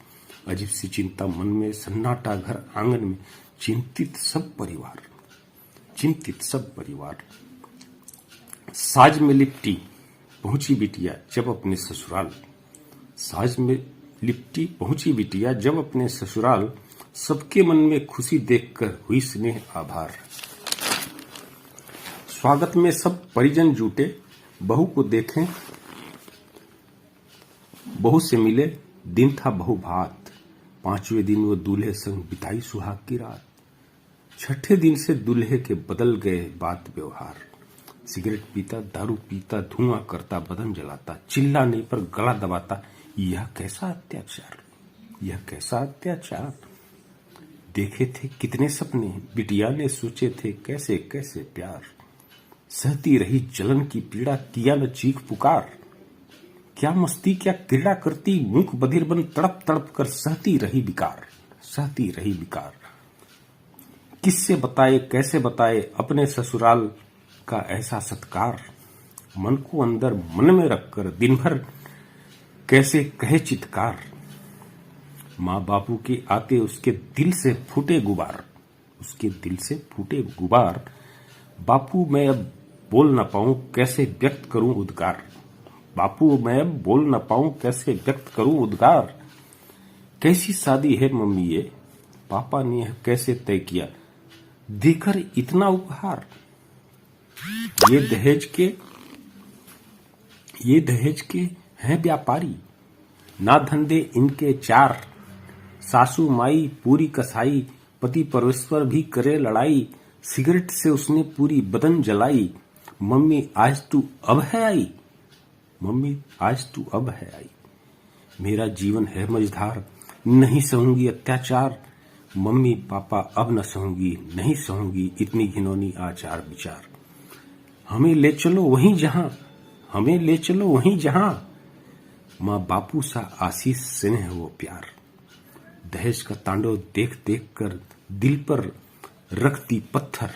अजीब सी चिंता मन में, सन्नाटा घर आंगन में, चिंतित सब परिवार, चिंतित सब परिवार। साज में लिपटी पहुंची बिटिया जब अपने ससुराल, साज में लिपटी पहुंची बिटिया जब अपने ससुराल। सबके मन में खुशी देखकर हुई स्नेह आभार। स्वागत में सब परिजन जुटे, बहू को देखें, बहू से मिले, दिन था बहु भात। 5वें दिन वो दूल्हे संग बिताई सुहाग की रात। 6ठे दिन से दूल्हे के बदल गए बात व्यवहार। सिगरेट पीता, दारू पीता, धुआं करता, बदन जलाता, चिल्लाने पर गला दबाता। यह कैसा अत्याचार, यह कैसा अत्याचार। देखे थे कितने सपने, बिटिया ने सोचे थे कैसे कैसे प्यार। सहती रही जलन की पीड़ा, किया न चीख पुकार। क्या मस्ती क्या क्रीड़ा करती, मुख बधिर बन तड़प तड़प कर सहती रही विकार, सहती रही विकार। किससे बताए कैसे बताए अपने ससुराल का ऐसा सत्कार। मन को अंदर मन में रखकर दिन भर कैसे कहे चित्कार। माँ बापू के आते उसके दिल से फूटे गुबार, उसके दिल से फूटे गुबार। बापू मैं अब बोल न पाऊं कैसे व्यक्त करूं उद्गार, बापू मैं अब बोल न पाऊं कैसे व्यक्त करूं उद्गार। कैसी शादी है मम्मी ये, पापा ने यह कैसे तय किया, देकर इतना उपहार। ये दहेज के हैं व्यापारी, ना धंधे इनके चार। सासू माई पूरी कसाई, पति परमेश्वर भी करे लड़ाई। सिगरेट से उसने पूरी बदन जलाई। मम्मी आज तू अब है आई, मम्मी आज तू अब है आई। मेरा जीवन है मझधार, नहीं सहूंगी अत्याचार। मम्मी पापा अब न सहूंगी, नहीं सहूंगी इतनी घिनौनी आचार विचार। हमें ले चलो वहीं जहां, हमें ले चलो वहीं जहां। माँ बापू सा आशीष स्नेह वो प्यार। दहेज का तांडव देख देख कर दिल पर रखती पत्थर।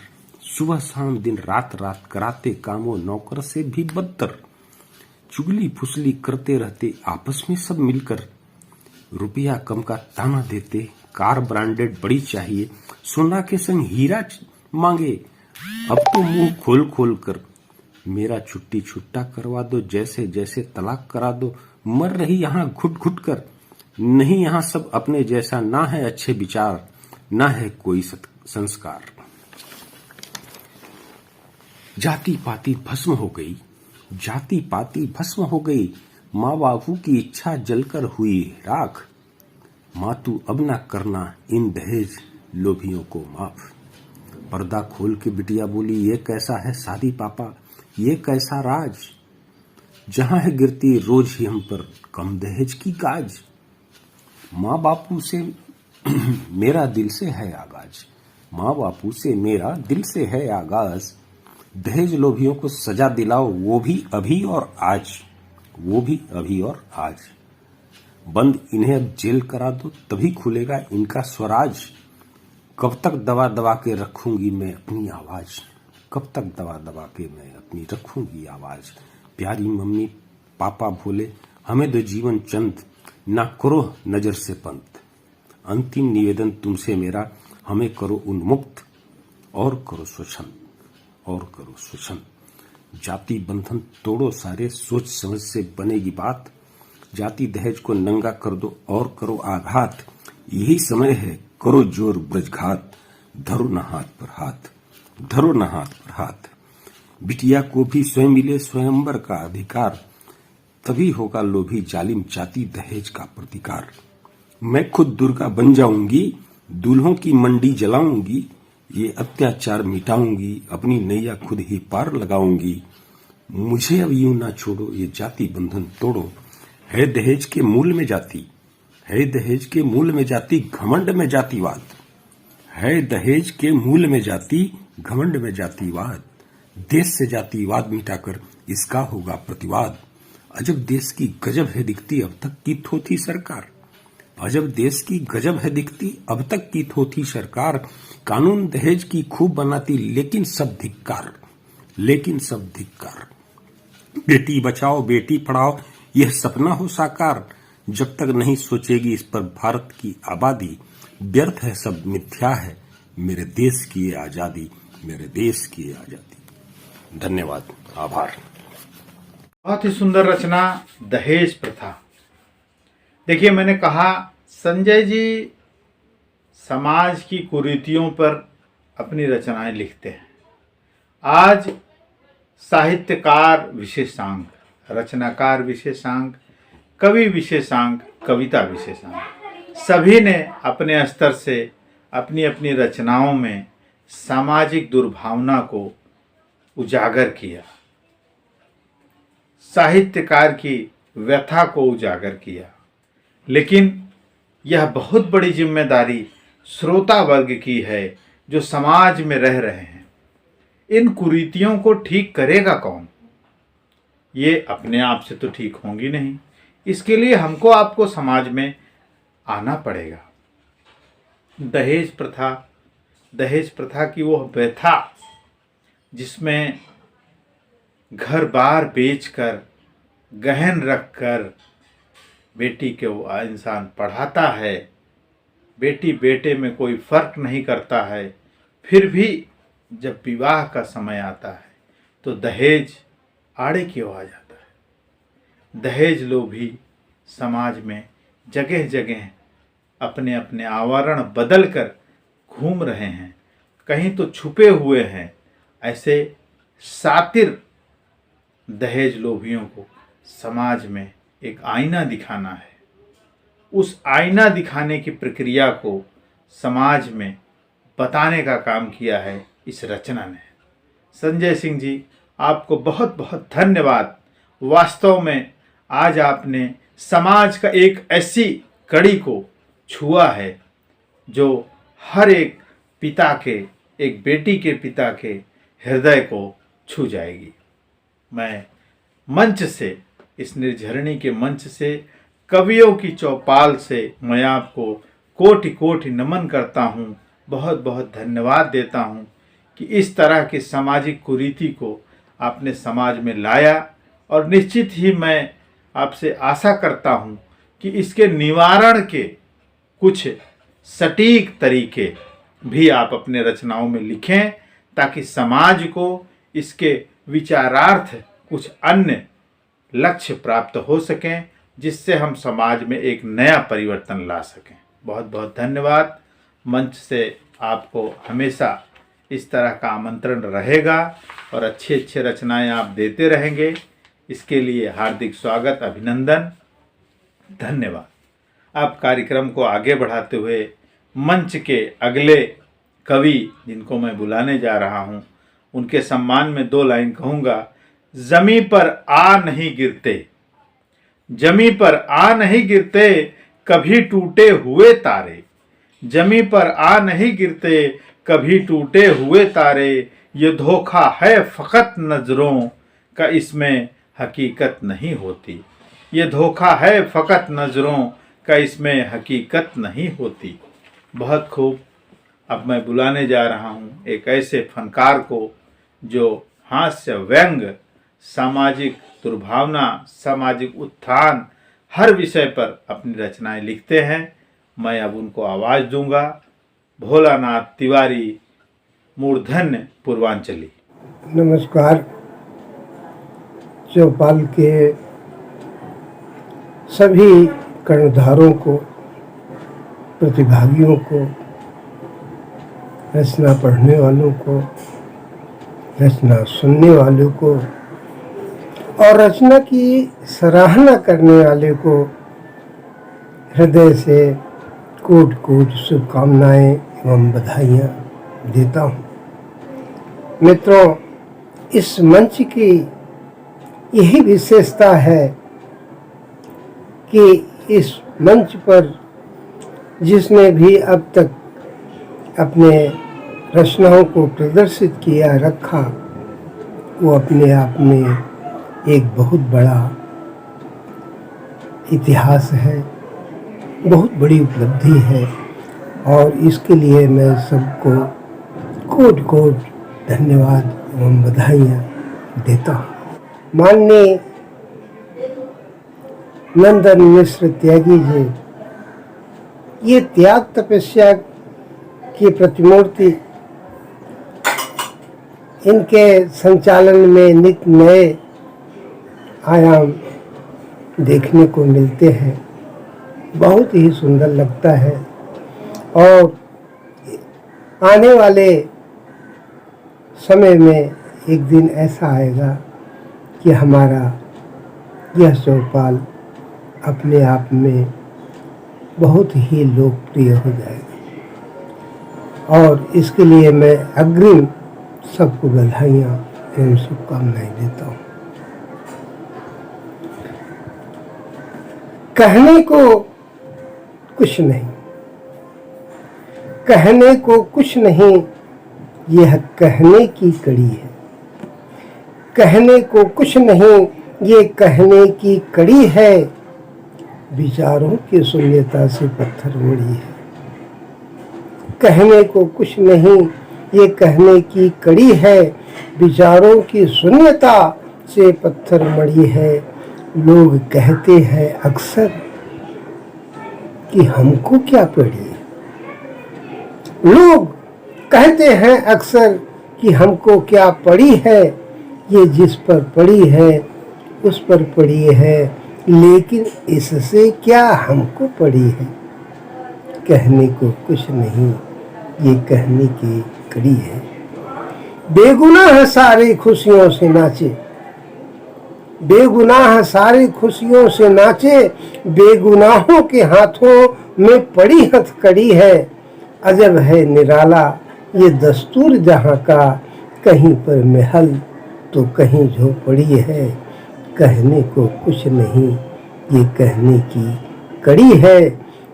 सुबह शाम दिन रात रात कराते कामों नौकर से भी बदतर। चुगली फुसली करते रहते आपस में सब मिलकर। रुपया कम का ताना देते, कार ब्रांडेड बड़ी चाहिए, सोना के संग हीरा मांगे। अब तो मुंह खोल खोल कर मेरा छुट्टी छुट्टा करवा दो, जैसे जैसे तलाक करा दो। मर रही यहाँ घुट घुट कर, नहीं यहाँ सब अपने जैसा। ना है अच्छे विचार, ना है कोई संस्कार। जाति पाति भस्म हो गई, जाति पाति भस्म हो गई, माँ बापू की इच्छा जलकर हुई राख। माँ तू अब ना करना इन दहेज लोभियों को माफ। पर्दा खोल के बिटिया बोली, ये कैसा है शादी पापा, ये कैसा राज, जहां है गिरती रोज ही हम पर कम दहेज की गाज। माँ बापू से मेरा दिल से है आगाज, माँ बापू से मेरा दिल से है आगाज। दहेज लोभियों को सजा दिलाओ, वो भी अभी और आज, वो भी अभी और आज। बंद इन्हें अब जेल करा दो, तभी खुलेगा इनका स्वराज। कब तक दबा दबा के रखूंगी मैं अपनी आवाज, कब तक दबा दबा के मैं अपनी रखूंगी आवाज। प्यारी मम्मी पापा भोले, हमें दो जीवन चंद, ना करो नजर से पंत। अंतिम निवेदन तुमसे मेरा, हमें करो उन्मुक्त और करो स्वच्छंद, और करो स्वच्छंद। जाति बंधन तोड़ो सारे, सोच समझ से बनेगी बात। जाति दहेज को नंगा कर दो और करो आघात। यही समय है करो जोर ब्रजघात, धरो न हाथ पर हाथ, धरो न हाथ पर हाथ। बिटिया को भी स्वयं मिले स्वयंवर का अधिकार, तभी होगा लोभी जालिम जाति दहेज का प्रतिकार। मैं खुद दुर्गा बन जाऊंगी, दूल्हों की मंडी जलाऊंगी, ये अत्याचार मिटाऊंगी, अपनी नैया खुद ही पार लगाऊंगी। मुझे अब यूं ना छोड़ो, ये जाति बंधन तोड़ो। है दहेज के मूल में जाति, है दहेज के मूल में जाति, घमंड में जातिवाद। है दहेज के मूल में जाति, घमंड में जातिवाद। देश से जातिवाद मिटाकर इसका होगा प्रतिवाद। अजब देश की गजब है दिखती अब तक की थोथी सरकार, अजब देश की गजब है दिखती अब तक की थोथी सरकार। कानून दहेज की खूब बनाती, लेकिन सब धिक्कार, लेकिन सब धिक्कार। बेटी बचाओ बेटी पढ़ाओ यह सपना हो साकार, जब तक नहीं सोचेगी इस पर भारत की आबादी। व्यर्थ है सब मिथ्या है, मेरे देश की ये आजादी, मेरे देश की ये आजादी। धन्यवाद, आभार। बहुत ही सुंदर रचना दहेज प्रथा। देखिए, मैंने कहा संजय जी समाज की कुरीतियों पर अपनी रचनाएं लिखते हैं। आज साहित्यकार विशेषांक, रचनाकार विशेषांक, कवि विशेषांक, कविता विशेषांक, सभी ने अपने स्तर से अपनी अपनी रचनाओं में सामाजिक दुर्भावना को उजागर किया, साहित्यकार की व्यथा को उजागर किया। लेकिन यह बहुत बड़ी जिम्मेदारी श्रोता वर्ग की है जो समाज में रह रहे हैं। इन कुरीतियों को ठीक करेगा कौन? ये अपने आप से तो ठीक होंगी नहीं। इसके लिए हमको आपको समाज में आना पड़ेगा। दहेज प्रथा की वो व्यथा जिसमें घर बार बेचकर, गहन रखकर बेटी को इंसान पढ़ाता है, बेटी बेटे में कोई फर्क नहीं करता है, फिर भी जब विवाह का समय आता है तो दहेज आड़े क्यों आ जाता है। दहेज लोभी समाज में जगह जगह अपने अपने आवरण बदल कर घूम रहे हैं, कहीं तो छुपे हुए हैं। ऐसे सातिर दहेज लोभियों को समाज में एक आईना दिखाना है। उस आईना दिखाने की प्रक्रिया को समाज में बताने का काम किया है इस रचना ने। संजय सिंह जी, आपको बहुत बहुत धन्यवाद। वास्तव में आज आपने समाज का एक ऐसी कड़ी को छुआ है जो हर एक पिता के, एक बेटी के पिता के हृदय को छू जाएगी। मैं मंच से, इस निर्झरणी के मंच से, कवियों की चौपाल से मैं आपको कोटि कोटि नमन करता हूँ, बहुत बहुत धन्यवाद देता हूँ कि इस तरह की सामाजिक कुरीति को आपने समाज में लाया। और निश्चित ही मैं आपसे आशा करता हूँ कि इसके निवारण के कुछ सटीक तरीके भी आप अपने रचनाओं में लिखें, ताकि समाज को इसके विचारार्थ कुछ अन्य लक्ष्य प्राप्त हो सकें, जिससे हम समाज में एक नया परिवर्तन ला सकें। बहुत बहुत धन्यवाद। मंच से आपको हमेशा इस तरह का आमंत्रण रहेगा और अच्छी अच्छी रचनाएं आप देते रहेंगे। इसके लिए हार्दिक स्वागत, अभिनंदन, धन्यवाद। अब कार्यक्रम को आगे बढ़ाते हुए मंच के अगले कवि जिनको मैं बुलाने जा रहा हूं, उनके सम्मान में 2 लाइन कहूँगा। जमी पर आ नहीं गिरते, जमी पर आ नहीं गिरते, कभी टूटे हुए तारे। जमी पर आ नहीं गिरते, कभी टूटे हुए तारे। ये धोखा है फ़कत नज़रों का, इसमें हकीकत नहीं होती। ये धोखा है फ़कत नज़रों का, इसमें हकीकत नहीं होती। बहुत खूब। अब मैं बुलाने जा रहा हूँ एक ऐसे फनकार को जो हास्य, व्यंग, सामाजिक दुर्भावना, सामाजिक उत्थान, हर विषय पर अपनी रचनाएं लिखते हैं। मैं अब उनको आवाज़ दूंगा। भोलानाथ तिवारी, मूर्धन्य पूर्वांचली। नमस्कार। चौपाल के सभी कर्णधारों को, प्रतिभागियों को, रचना पढ़ने वालों को, रचना सुनने वालों को और रचना की सराहना करने वाले को हृदय से कोटि कोटि शुभकामनाएं एवं बधाइयाँ देता हूँ। मित्रों, इस मंच की यही विशेषता है कि इस मंच पर जिसने भी अब तक अपने रचनाओं को प्रदर्शित किया रखा, वो अपने आप में एक बहुत बड़ा इतिहास है, बहुत बड़ी उपलब्धि है और इसके लिए मैं सबको कोटि कोटि धन्यवाद एवं बधाइयाँ देता हूँ। माननीय नंदन मिश्र त्यागी जी, ये त्याग तपस्या की प्रतिमूर्ति, इनके संचालन में नित्य नए आयाम देखने को मिलते हैं। बहुत ही सुंदर लगता है और आने वाले समय में एक दिन ऐसा आएगा कि हमारा यह चौपाल अपने आप में बहुत ही लोकप्रिय हो जाएगा और इसके लिए मैं अग्रिम सबको बधाइयाँ एवं शुभकामनाएं देता हूँ। कहने को कुछ नहीं, कहने को कुछ नहीं, यह कहने की कड़ी है। कहने को कुछ नहीं, ये कहने की कड़ी है, विचारों की शून्यता से पत्थर मुड़ी है। कहने को कुछ नहीं, ये कहने की कड़ी है, विचारों की शून्यता से पत्थर मड़ी है। लोग कहते हैं अक्सर कि हमको क्या पड़ी है। लोग कहते हैं अक्सर कि हमको क्या पड़ी है। ये जिस पर पड़ी है उस पर पड़ी है, लेकिन इससे क्या हमको पड़ी है। कहने को कुछ नहीं, ये कहने की कड़ी है। बेगुनाह सारी खुशियों से नाचे, बेगुनाह सारी खुशियों से नाचे, बेगुनाहों के हाथों में पड़ी हथकड़ी है। अजब है निराला ये दस्तूर जहाँ का, कहीं पर महल तो कहीं झोपड़ी है। कहने को कुछ नहीं, ये कहने की कड़ी है,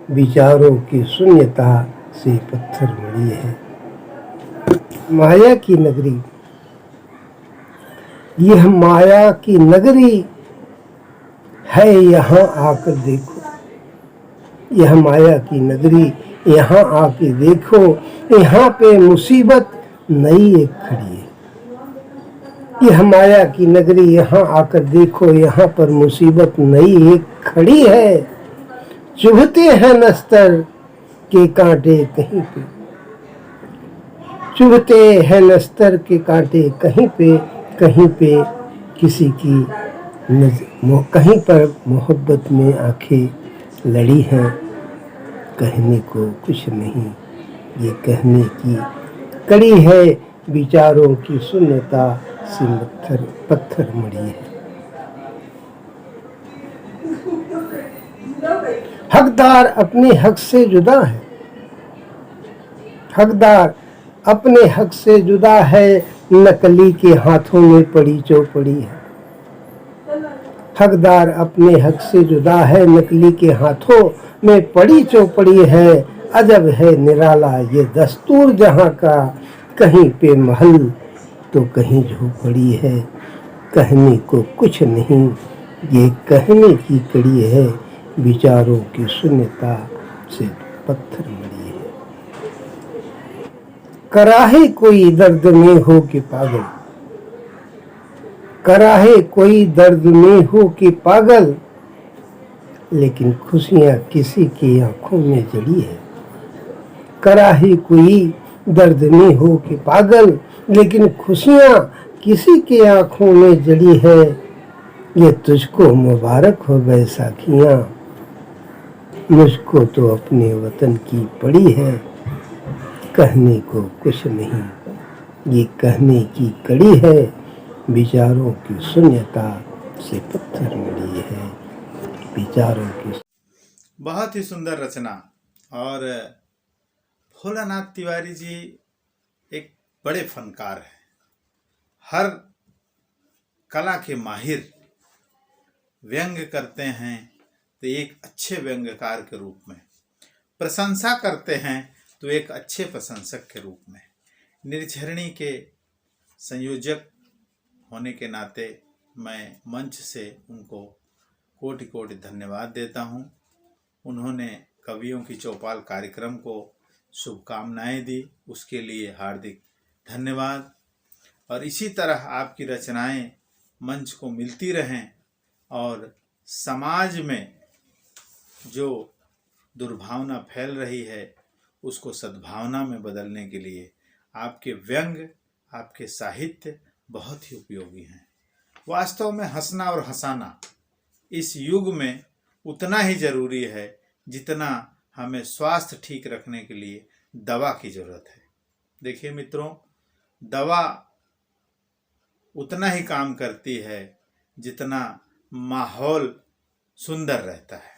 विचारों की शून्यता से पत्थर मड़ी है। माया की नगरी, यह माया की नगरी है, यहाँ आकर देखो। यह माया की नगरी, यहाँ आके देखो। यहाँ पे मुसीबत नई एक खड़ी है। यह माया की नगरी, यहाँ आकर देखो। यहाँ पर मुसीबत नई एक खड़ी है। चुभते हैं नस्तर के कांटे कहीं पे, चुभते हैं नस्तर के कांटे कहीं पे, कहीं पे किसी की कहीं पर मोहब्बत में आंखें लड़ी हैं। कहने को कुछ नहीं, ये कहने की कड़ी है, विचारों की शून्यता से पत्थर मड़ी है। हकदार अपने हक से जुदा है, हकदार अपने हक से जुदा है, नकली के हाथों में पड़ी चौपड़ी है। हकदार अपने हक से जुदा है, नकली के हाथों में पड़ी चौपड़ी है। अजब है निराला ये दस्तूर जहाँ का, कहीं पे महल तो कहीं झोपड़ी है। कहने को कुछ नहीं, ये कहने की कड़ी है, विचारों की शून्यता से पत्थर मड़ी है। कराहे कोई दर्द में हो के पागल, कराहे कोई दर्द में हो के पागल, लेकिन खुशियां किसी की आंखों में जड़ी है। कराहे कोई दर्द में हो के पागल, लेकिन खुशियां किसी की आंखों में जड़ी है। ये तुझको मुबारक हो बैसाखियां, मुझको तो अपने वतन की पड़ी है। कहने को कुछ नहीं, ये कहने की कड़ी है, विचारों की शून्यता से पत्थर मड़ी है। विचारों की बहुत ही सुंदर रचना। और भोलानाथ तिवारी जी एक बड़े फनकार हैं, हर कला के माहिर। व्यंग करते हैं तो एक अच्छे व्यंग्यकार के रूप में, प्रशंसा करते हैं तो एक अच्छे प्रशंसक के रूप में। निर्झरणी के संयोजक होने के नाते मैं मंच से उनको कोटि कोटि धन्यवाद देता हूँ। उन्होंने कवियों की चौपाल कार्यक्रम को शुभकामनाएं दी, उसके लिए हार्दिक धन्यवाद। और इसी तरह आपकी रचनाएं मंच को मिलती रहें और समाज में जो दुर्भावना फैल रही है उसको सद्भावना में बदलने के लिए आपके व्यंग, आपके साहित्य बहुत ही उपयोगी हैं। वास्तव में हंसना और हंसाना इस युग में उतना ही जरूरी है जितना हमें स्वास्थ्य ठीक रखने के लिए दवा की जरूरत है। देखिए मित्रों, दवा उतना ही काम करती है जितना माहौल सुंदर रहता है,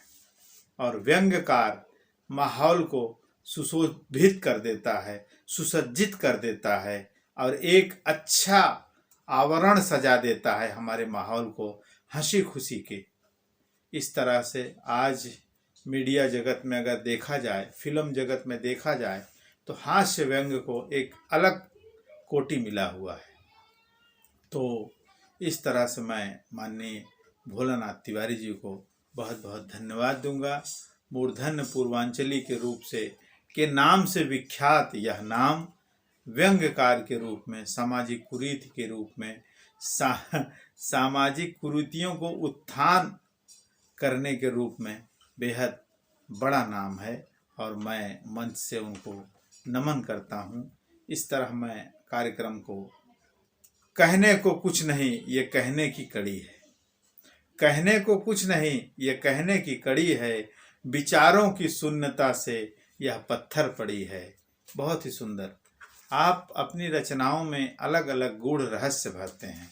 और व्यंग्यकार माहौल को सुशोभित कर देता है, सुसज्जित कर देता है और एक अच्छा आवरण सजा देता है हमारे माहौल को हंसी खुशी के। इस तरह से आज मीडिया जगत में अगर देखा जाए, फिल्म जगत में देखा जाए, तो हास्य व्यंग्य को एक अलग कोटि मिला हुआ है। तो इस तरह से मैं माननीय भोलानाथ तिवारी जी को बहुत बहुत धन्यवाद दूंगा। मूर्धन्य पूर्वांचली के रूप से के नाम से विख्यात यह नाम व्यंग्यकार के रूप में, सामाजिक कुरीति के रूप में, सामाजिक कुरीतियों को उत्थान करने के रूप में बेहद बड़ा नाम है और मैं मंच से उनको नमन करता हूँ। इस तरह मैं कार्यक्रम को कहने को कुछ नहीं, ये कहने की कड़ी है, कहने को कुछ नहीं, ये कहने की कड़ी है, विचारों की शून्यता से यह पत्थर पड़ी है। बहुत ही सुंदर। आप अपनी रचनाओं में अलग अलग गूढ़ रहस्य भरते हैं।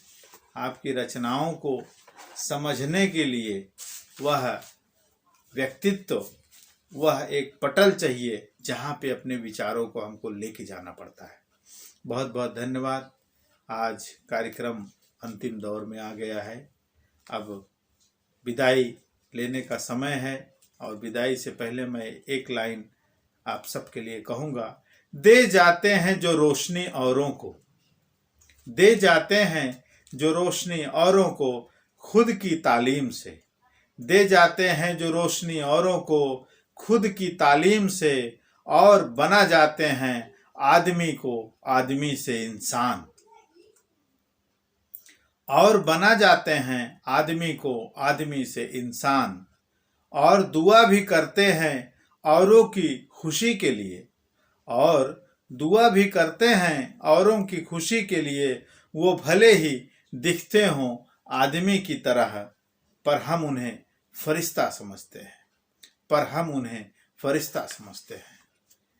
आपकी रचनाओं को समझने के लिए वह व्यक्तित्व, वह एक पटल चाहिए जहाँ पे अपने विचारों को हमको लेके जाना पड़ता है। बहुत बहुत धन्यवाद। आज कार्यक्रम अंतिम दौर में आ गया है, अब विदाई लेने का समय है और विदाई से पहले मैं एक लाइन आप सबके लिए कहूँगा। दे जाते हैं जो रोशनी औरों को, दे जाते हैं जो रोशनी औरों को खुद की तालीम से, दे जाते हैं जो रोशनी औरों को खुद की तालीम से, और बना जाते हैं आदमी को आदमी से इंसान, और बना जाते हैं आदमी को आदमी से इंसान, और दुआ भी करते हैं औरों की खुशी के लिए, और दुआ भी करते हैं औरों की खुशी के लिए। वो भले ही दिखते हों आदमी की तरह, पर हम उन्हें फरिश्ता समझते हैं, पर हम उन्हें फरिश्ता समझते हैं।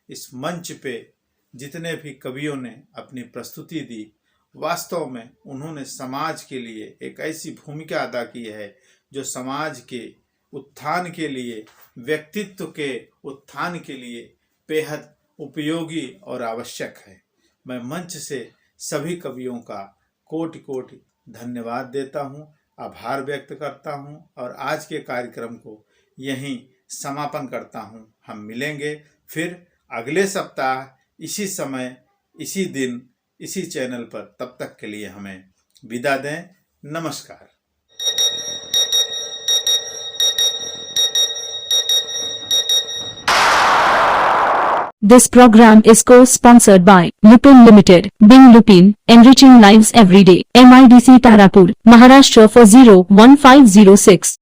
इस मंच पे जितने भी कवियों ने अपनी प्रस्तुति दी, वास्तव में उन्होंने समाज के लिए एक ऐसी भूमिका अदा की है जो समाज के उत्थान के लिए, व्यक्तित्व के उत्थान के लिए बेहद उपयोगी और आवश्यक है। मैं मंच से सभी कवियों का कोटि कोटि धन्यवाद देता हूँ, आभार व्यक्त करता हूँ और आज के कार्यक्रम को यहीं समापन करता हूँ। हम मिलेंगे फिर अगले सप्ताह इसी समय, इसी दिन, इसी चैनल पर। तब तक के लिए हमें विदा दें। नमस्कार। This program is co-sponsored by Lupin Limited, Bing Lupin, enriching lives every day. MIDC Tarapur, Maharashtra 4015006.